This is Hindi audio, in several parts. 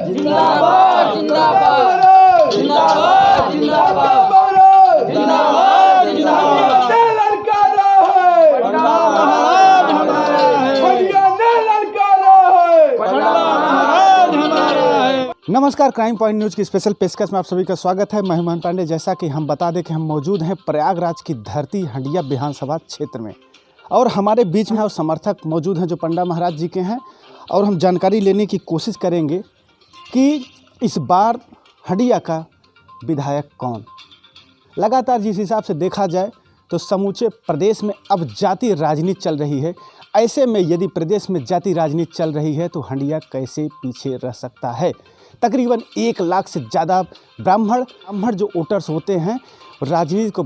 जिंदाबाद जिंदाबाद जिंदाबाद जिंदाबाद जिंदाबाद जिंदाबाद ललकारा है पटना महाराज हमारा है, बढ़िया ने ललकारा है पटना महाराज हमारा है। नमस्कार, क्राइम पॉइंट न्यूज़ की स्पेशल पेशकश में आप सभी का स्वागत है। मैं मोहन पांडे। जैसा कि हम बता दें कि हम मौजूद हैं प्रयागराज की धरती हंडिया विधानसभा क्षेत्र में, और हमारे बीच में और समर्थक मौजूद हैं जो पंडा महाराज जी के हैं, और हम जानकारी लेने की कोशिश करेंगे कि इस बार हंडिया का विधायक कौन। लगातार जिस हिसाब से देखा जाए तो समूचे प्रदेश में अब जाति राजनीति चल रही है। ऐसे में यदि प्रदेश में जाति राजनीति चल रही है तो हंडिया कैसे पीछे रह सकता है। तकरीबन 1 लाख से ज़्यादा ब्राह्मण जो वोटर्स होते हैं राजनीति को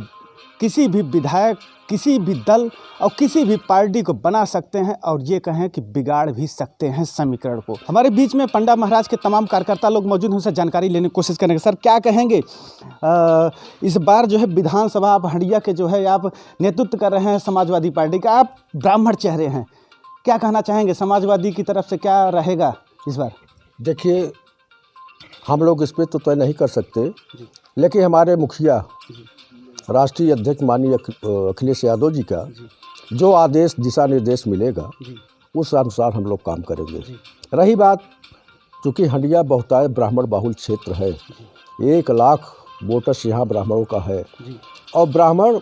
किसी भी विधायक, किसी भी दल और किसी भी पार्टी को बना सकते हैं, और ये कहें कि बिगाड़ भी सकते हैं समीकरण को। हमारे बीच में पंडा महाराज के तमाम कार्यकर्ता लोग मौजूद हैं, उनसे जानकारी लेने की कोशिश करेंगे। सर, क्या कहेंगे इस बार जो है विधानसभा आप हंडिया के जो है आप नेतृत्व कर रहे हैं समाजवादी पार्टी का, आप ब्राह्मण चेहरे हैं, क्या कहना चाहेंगे? समाजवादी की तरफ से क्या रहेगा इस बार? देखिए, हम लोग इस पर तो तय नहीं कर सकते, लेकिन हमारे मुखिया राष्ट्रीय अध्यक्ष माननीय अखिलेश यादव जी का जो आदेश दिशा निर्देश मिलेगा उस अनुसार हम लोग काम करेंगे। रही बात, चूँकि हंडिया बहुतायत ब्राह्मण बाहुल क्षेत्र है, 1 लाख वोटर्स यहाँ ब्राह्मणों का है, और ब्राह्मण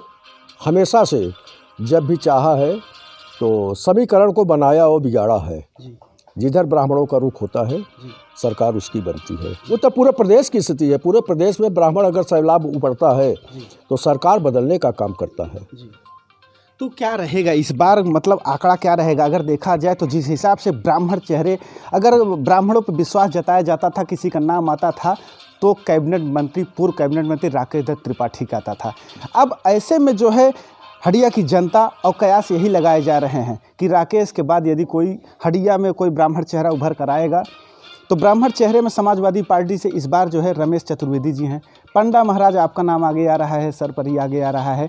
हमेशा से जब भी चाहा है तो समीकरण को बनाया और बिगाड़ा है। जिधर ब्राह्मणों का रुख होता है सरकार उसकी बनती है। वो तो पूरे प्रदेश की स्थिति है। पूरे प्रदेश में ब्राह्मण अगर सैलाब उपड़ता है तो सरकार बदलने का काम करता है। तो क्या रहेगा इस बार, मतलब आंकड़ा क्या रहेगा? अगर देखा जाए तो जिस हिसाब से ब्राह्मण चेहरे, अगर ब्राह्मणों पर विश्वास जताया जाता था, किसी का नाम आता था तो कैबिनेट मंत्री, पूर्व कैबिनेट मंत्री राकेश दत्त त्रिपाठी का आता था। अब ऐसे में जो है हंडिया की जनता और कयास यही लगाए जा रहे हैं कि राकेश के बाद यदि कोई हंडिया में कोई ब्राह्मण चेहरा उभर कर आएगा तो ब्राह्मण चेहरे में समाजवादी पार्टी से इस बार जो है रमेश चतुर्वेदी जी हैं। पंडा महाराज आपका नाम आगे आ रहा है, सरपरी आगे आ रहा है,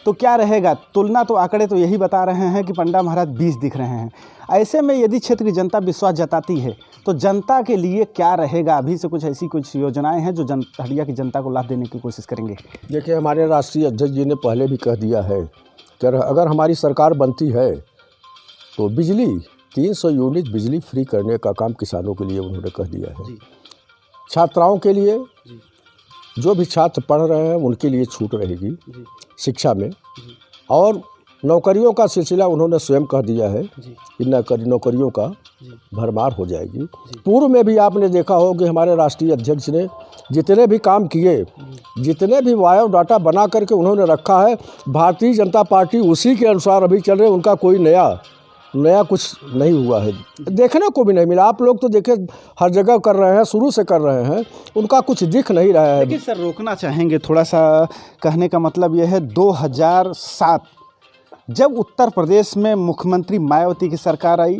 तो क्या रहेगा? तुलना तो आंकड़े तो यही बता रहे हैं कि पंडा महाराज 20 दिख रहे हैं। ऐसे में यदि क्षेत्र की जनता विश्वास जताती है तो जनता के लिए क्या रहेगा? अभी से कुछ ऐसी कुछ योजनाएं हैं जो हंडिया की जनता को लाभ देने की कोशिश करेंगे। देखिए, हमारे राष्ट्रीय अध्यक्ष जी ने पहले भी कह दिया है कि अगर हमारी सरकार बनती है तो बिजली 300 यूनिट बिजली फ्री करने का काम किसानों के लिए उन्होंने कह दिया है। छात्राओं के लिए, जो भी छात्र पढ़ रहे हैं उनके लिए छूट रहेगी शिक्षा में, और नौकरियों का सिलसिला उन्होंने स्वयं कह दिया है कि नौकरियों का भरमार हो जाएगी। पूर्व में भी आपने देखा हो कि हमारे राष्ट्रीय अध्यक्ष ने जितने भी काम किए, जितने भी बायोडाटा बना करके उन्होंने रखा है, भारतीय जनता पार्टी उसी के अनुसार अभी चल रहे। उनका कोई नया कुछ नहीं हुआ है, देखने को भी नहीं मिला। आप लोग तो देखे हर जगह कर रहे हैं, शुरू से कर रहे हैं, उनका कुछ दिख नहीं रहा है। लेकिन सर, रोकना चाहेंगे थोड़ा सा, कहने का मतलब यह है 2007 जब उत्तर प्रदेश में मुख्यमंत्री मायावती की सरकार आई,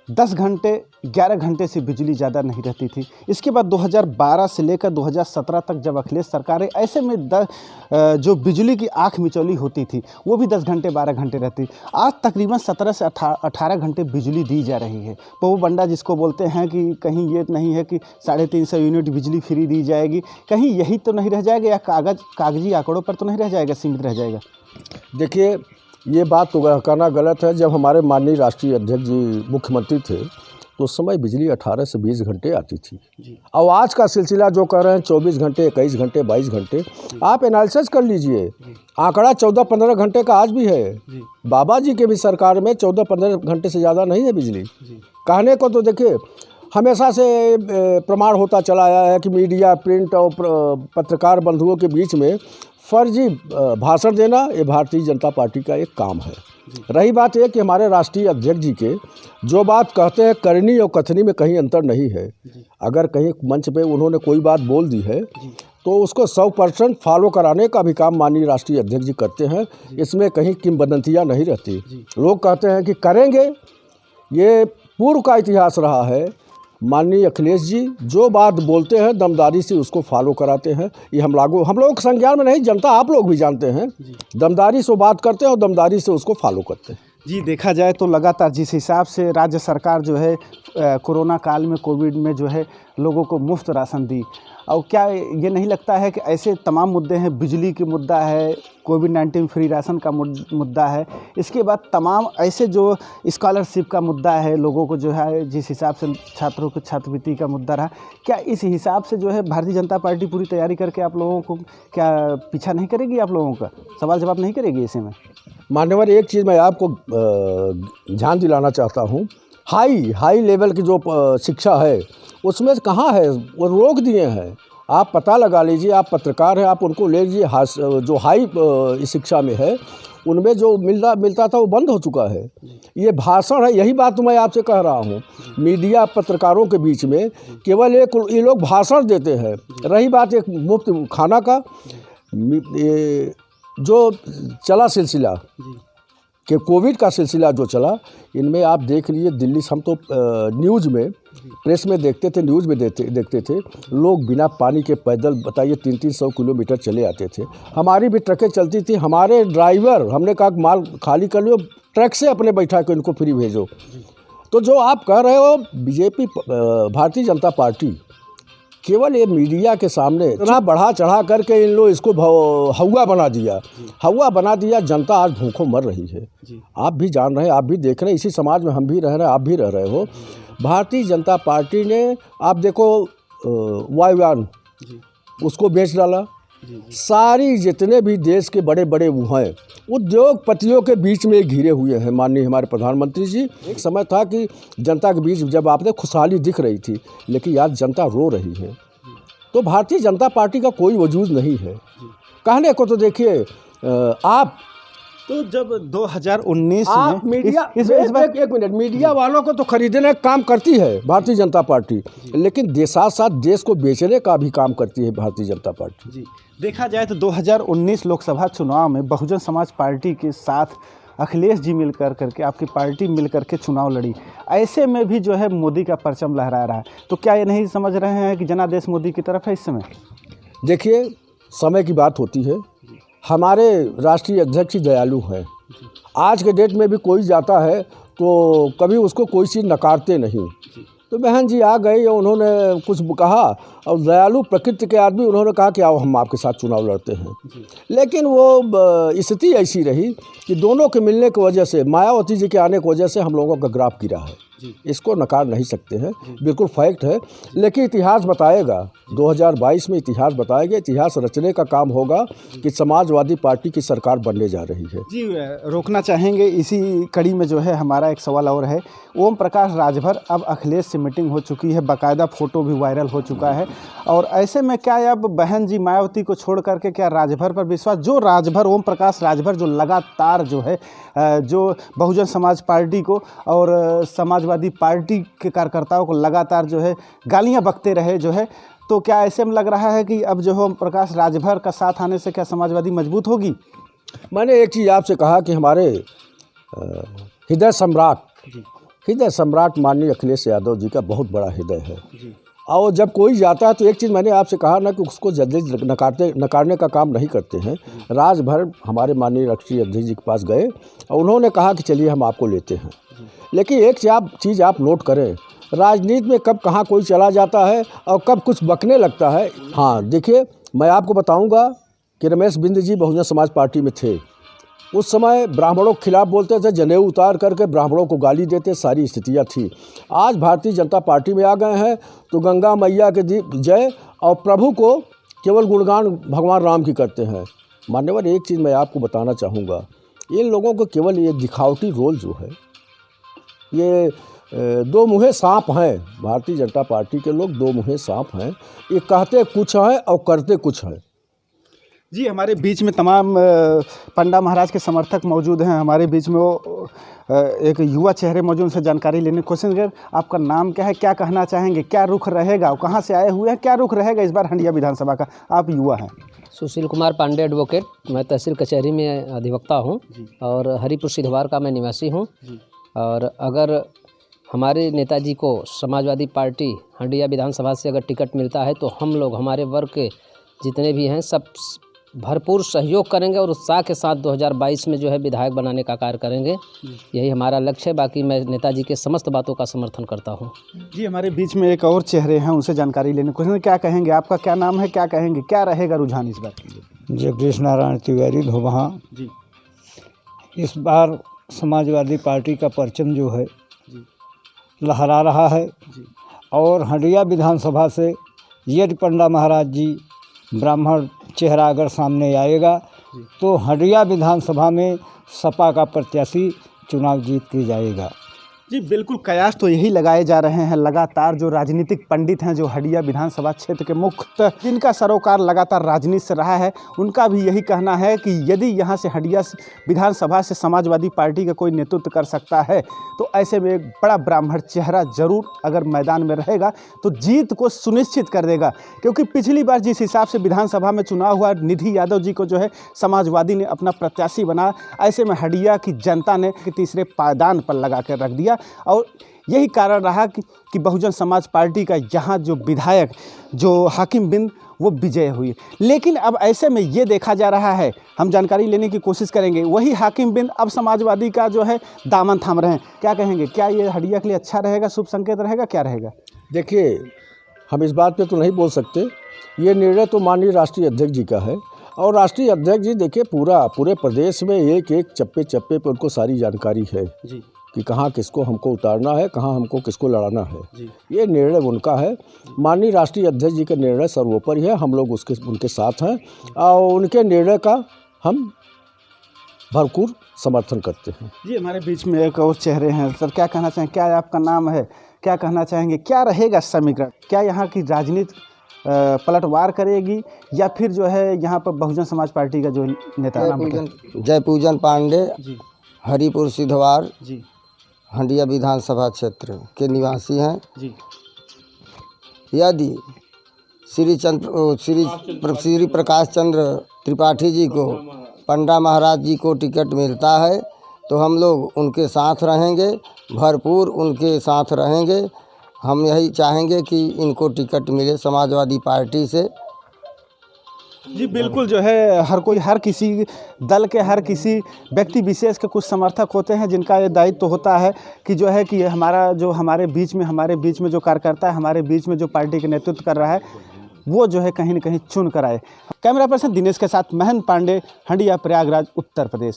10 घंटे 11 घंटे से बिजली ज़्यादा नहीं रहती थी। इसके बाद 2012 से लेकर 2017 तक जब अखिलेश सरकार है, ऐसे में जो बिजली की आँख मिचौली होती थी वो भी 10 घंटे 12 घंटे रहती। आज तकरीबन 17 से 18 घंटे बिजली दी जा रही है। वो बंडा जिसको बोलते हैं कि कहीं ये नहीं है कि 350 यूनिट बिजली फ्री दी जाएगी, कहीं यही तो नहीं रह जाएगा, या कागजी आंकड़ों पर तो नहीं रह जाएगा, सीमित रह जाएगा? देखिए, ये बात तो कहना गलत है। जब हमारे माननीय राष्ट्रीय अध्यक्ष जी मुख्यमंत्री थे तो उस समय बिजली 18 से 20 घंटे आती थी, और आज का सिलसिला जो कर रहे हैं 24 घंटे, 21 घंटे, 22 घंटे, आप एनालिसिस कर लीजिए। आंकड़ा 14-15 घंटे का आज भी है। बाबा जी के भी सरकार में 14-15 घंटे से ज़्यादा नहीं है बिजली। कहने को तो देखिए हमेशा से प्रमाण होता चला आया है कि मीडिया, प्रिंट और पत्रकार बंधुओं के बीच में फर्जी भाषण देना ये भारतीय जनता पार्टी का एक काम है। रही बात यह कि हमारे राष्ट्रीय अध्यक्ष जी के जो बात कहते हैं, करनी और कथनी में कहीं अंतर नहीं है। अगर कहीं मंच पे उन्होंने कोई बात बोल दी है तो उसको 100% फॉलो कराने का भी काम माननीय राष्ट्रीय अध्यक्ष जी करते हैं। इसमें कहीं किंवदंतियाँ नहीं रहती। लोग कहते हैं कि करेंगे, ये पूर्व का इतिहास रहा है। माननीय अखिलेश जी जो बात बोलते हैं दमदारी से उसको फॉलो कराते हैं। ये हम लोगों के संज्ञान में नहीं, जनता आप लोग भी जानते हैं, दमदारी से बात करते हैं और दमदारी से उसको फॉलो करते हैं। जी, देखा जाए तो लगातार जिस हिसाब से राज्य सरकार जो है कोरोना काल में कोविड में जो है लोगों को मुफ्त राशन दी। और क्या ये नहीं लगता है कि ऐसे तमाम मुद्दे हैं, बिजली की मुद्दा है, कोविड-19 फ्री राशन का मुद्दा है, इसके बाद तमाम ऐसे जो स्कॉलरशिप का मुद्दा है, लोगों को जो है जिस हिसाब से छात्रों को छात्रवृत्ति का मुद्दा रहा, क्या इस हिसाब से जो है भारतीय जनता पार्टी पूरी तैयारी करके आप लोगों को क्या पीछा नहीं करेगी, आप लोगों का सवाल जवाब नहीं करेगी ऐसे में? मान्यवर, एक चीज़ मैं आपको ध्यान दिलाना चाहता हूँ, हाई लेवल की जो शिक्षा है उसमें कहाँ है, वो रोक दिए हैं। आप पता लगा लीजिए, आप पत्रकार हैं, आप उनको ले लीजिए, जो हाई शिक्षा में है उनमें जो मिलता था वो बंद हो चुका है। ये भाषण है, यही बात तो मैं आपसे कह रहा हूँ। मीडिया पत्रकारों के बीच में केवल ये लोग भाषण देते हैं। रही बात एक मुफ्त खाना का, ये जो चला सिलसिला कि कोविड का सिलसिला जो चला, इनमें आप देख लीजिए, दिल्ली हम तो न्यूज़ में, प्रेस में देखते थे, न्यूज़ में देखते थे, लोग बिना पानी के पैदल बताइए 300 किलोमीटर चले आते थे। हमारी भी ट्रकें चलती थी, हमारे ड्राइवर, हमने कहा माल खाली कर लो, ट्रक से अपने बैठा के इनको फ्री भेजो। तो जो आप कह रहे हो बीजेपी, भारतीय जनता पार्टी केवल ये मीडिया के सामने इतना बढ़ा चढ़ा करके इन लोग इसको हवा बना दिया। जनता आज भूखों मर रही है। आप भी जान रहे हैं, आप भी देख रहे हैं, इसी समाज में हम भी रह रहे हैं, आप भी रह रहे हो। भारतीय जनता पार्टी ने, आप देखो, वायुयान उसको बेच डाला। सारी जितने भी देश के बड़े बड़े वो हैं, उद्योगपतियों के बीच में घिरे हुए हैं माननीय हमारे प्रधानमंत्री जी। एक समय था कि जनता के बीच जब आपने खुशहाली दिख रही थी, लेकिन आज जनता रो रही है। तो भारतीय जनता पार्टी का कोई वजूद नहीं है। कहने को तो देखिए, आप तो जब 2019 आप में मीडिया एक मिनट, मीडिया वालों को तो खरीदने का काम करती है भारतीय जनता पार्टी, लेकिन साथ साथ देश को बेचने का भी काम करती है भारतीय जनता पार्टी। जी, देखा जाए तो 2019 लोकसभा चुनाव में बहुजन समाज पार्टी के साथ अखिलेश जी मिलकर करके, आपकी पार्टी मिलकर के चुनाव लड़ी। ऐसे में भी जो है मोदी का परचम लहरा रहा है। तो क्या ये नहीं समझ रहे हैं कि जनादेश मोदी की तरफ है इस समय? देखिए, समय की बात होती है। हमारे राष्ट्रीय अध्यक्ष दयालु हैं। आज के डेट में भी कोई जाता है तो कभी उसको कोई चीज़ नकारते नहीं। तो बहन जी आ गए, उन्होंने कुछ कहा, और दयालु प्रकृति के आदमी, उन्होंने कहा कि आओ हम आपके साथ चुनाव लड़ते हैं। लेकिन वो स्थिति ऐसी रही कि दोनों के मिलने की वजह से, मायावती जी के आने की वजह से हम लोगों का ग्राफ गिरा है। इसको नकार नहीं सकते हैं, बिल्कुल फैक्ट है। लेकिन इतिहास बताएगा, 2022 में इतिहास बताएगा, इतिहास रचने का काम होगा कि समाजवादी पार्टी की सरकार बनने जा रही है। जी, रोकना चाहेंगे इसी कड़ी में जो है हमारा एक सवाल और है। ओम प्रकाश राजभर, अब अखिलेश से मीटिंग हो चुकी है, बाकायदा फ़ोटो भी वायरल हो चुका है। और ऐसे में क्या अब बहन जी मायावती को छोड़ करके क्या राजभर पर विश्वास, जो राजभर, ओम प्रकाश राजभर जो लगातार जो है जो बहुजन समाज पार्टी को और समाजवादी पार्टी के कार्यकर्ताओं को लगातार जो है गालियां बकते रहे जो है, तो क्या ऐसे में लग रहा है कि अब जो है ओम प्रकाश राजभर का साथ आने से क्या समाजवादी मजबूत होगी? मैंने एक चीज़ आपसे कहा कि हमारे हृदय सम्राट माननीय अखिलेश यादव जी का बहुत बड़ा हृदय है। और जब कोई जाता है तो एक चीज़ मैंने आपसे कहा ना कि उसको जल्दी नकारने का काम नहीं करते हैं। राजभर हमारे माननीय राष्ट्रीय अध्यक्ष जी के पास गए और उन्होंने कहा कि चलिए हम आपको लेते हैं। लेकिन एक चीज़ आप नोट करें, राजनीति में कब कहाँ कोई चला जाता है और कब कुछ बकने लगता है। हाँ, देखिए, मैं आपको बताऊँगा कि रमेश बिंद जी बहुजन समाज पार्टी में थे। उस समय ब्राह्मणों के खिलाफ बोलते थे, जनेऊ उतार करके ब्राह्मणों को गाली देते, सारी स्थितियाँ थी। आज भारतीय जनता पार्टी में आ गए हैं तो गंगा मैया के जय और प्रभु को केवल गुणगान भगवान राम की करते हैं। मान्यवर, एक चीज़ मैं आपको बताना चाहूँगा, इन लोगों को केवल ये दिखावटी रोल जो है, ये दो मुँहे सांप हैं। भारतीय जनता पार्टी के लोग दो मुँहे सांप हैं, ये कहते कुछ हैं और करते कुछ हैं। जी, हमारे बीच में तमाम पंडा महाराज के समर्थक मौजूद हैं। हमारे बीच में वो एक युवा चेहरे मौजूद, उनसे जानकारी लेने की कोशिश करें। आपका नाम क्या है, क्या कहना चाहेंगे, क्या रुख रहेगा, कहाँ से आए हुए हैं, क्या रुख रहेगा इस बार हंडिया विधानसभा का? आप युवा हैं। सुशील कुमार पांडे एडवोकेट, मैं तहसील कचहरी में अधिवक्ता हूँ और हरिपुर सिद्धवार का मैं निवासी हूँ। और अगर हमारे नेताजी को समाजवादी पार्टी हंडिया विधानसभा से अगर टिकट मिलता है तो हम लोग, हमारे वर्ग के जितने भी हैं, सब भरपूर सहयोग करेंगे और उत्साह के साथ 2022 में जो है विधायक बनाने का कार्य करेंगे। यही हमारा लक्ष्य है। बाकी मैं नेताजी के समस्त बातों का समर्थन करता हूँ। जी, हमारे बीच में एक और चेहरे हैं, उनसे जानकारी लेने कुछ क्या कहेंगे, आपका क्या नाम है, क्या कहेंगे, क्या रहेगा रुझान इस बार के लिए? जगदीश नारायण तिवारी धोबहा। जी इस बार समाजवादी पार्टी का परचम जो है लहरा रहा है और हंडिया विधानसभा से यदि पंडा महाराज जी ब्राह्मण चेहरा अगर सामने आएगा तो हंडिया विधानसभा में सपा का प्रत्याशी चुनाव जीत के जाएगा। जी बिल्कुल, कयास तो यही लगाए जा रहे हैं। लगातार जो राजनीतिक पंडित हैं, जो हंडिया विधानसभा क्षेत्र के मुख्य जिनका सरोकार लगातार राजनीति से रहा है, उनका भी यही कहना है कि यदि यहाँ से हंडिया विधानसभा से समाजवादी पार्टी का कोई नेतृत्व कर सकता है तो ऐसे में एक बड़ा ब्राह्मण चेहरा जरूर अगर मैदान में रहेगा तो जीत को सुनिश्चित कर देगा। क्योंकि पिछली बार जिस हिसाब से विधानसभा में चुनाव हुआ, निधि यादव जी को जो है समाजवादी ने अपना प्रत्याशी बनाया, ऐसे में हंडिया की जनता ने तीसरे पायदान पर लगा कर रख दिया और यही कारण रहा कि बहुजन समाज पार्टी का यहाँ जो विधायक जो हाकिम बिंद वो विजय हुई। लेकिन अब ऐसे में ये देखा जा रहा है, हम जानकारी लेने की कोशिश करेंगे, वही हाकिम बिंद अब समाजवादी का जो है दामन थाम रहे हैं। क्या कहेंगे, क्या ये हंडिया के लिए अच्छा रहेगा, शुभ संकेत रहेगा, क्या रहेगा? देखिए, हम इस बात पे तो नहीं बोल सकते। ये निर्णय तो माननीय राष्ट्रीय अध्यक्ष जी का है और राष्ट्रीय अध्यक्ष जी देखिए पूरे प्रदेश में एक एक चप्पे चप्पे पर उनको सारी जानकारी है जी कि कहाँ किसको हमको उतारना है, कहाँ हमको किसको लड़ाना है। जी ये निर्णय उनका है। माननीय राष्ट्रीय अध्यक्ष जी का निर्णय सर्वोपरि है। हम लोग उनके साथ हैं और उनके निर्णय का हम भरपूर समर्थन करते हैं। जी, हमारे बीच में एक और चेहरे हैं। सर, क्या कहना चाहेंगे, क्या आपका नाम है, क्या कहना चाहेंगे, क्या रहेगा समीकरण? क्या यहाँ की राजनीति पलटवार करेगी या फिर जो है यहाँ पर बहुजन समाज पार्टी का जो नेता जयपूजन पांडे जी हरिपुर सिद्धवार जी हंडिया विधानसभा क्षेत्र के निवासी हैं। जी यदि श्री प्रकाश चंद्र त्रिपाठी जी को पंडा महाराज जी को टिकट मिलता है तो हम लोग उनके साथ रहेंगे, भरपूर उनके साथ रहेंगे। हम यही चाहेंगे कि इनको टिकट मिले समाजवादी पार्टी से। जी बिल्कुल, जो है हर किसी दल के हर किसी व्यक्ति विशेष के कुछ समर्थक होते हैं जिनका ये दायित्व होता है कि जो है कि हमारे बीच में जो कार्यकर्ता है, हमारे बीच में जो पार्टी का नेतृत्व कर रहा है, वो जो है कहीं न कहीं चुन कर आए। कैमरा पर्सन दिनेश के साथ महंत पांडे, हंडिया, प्रयागराज, उत्तर प्रदेश।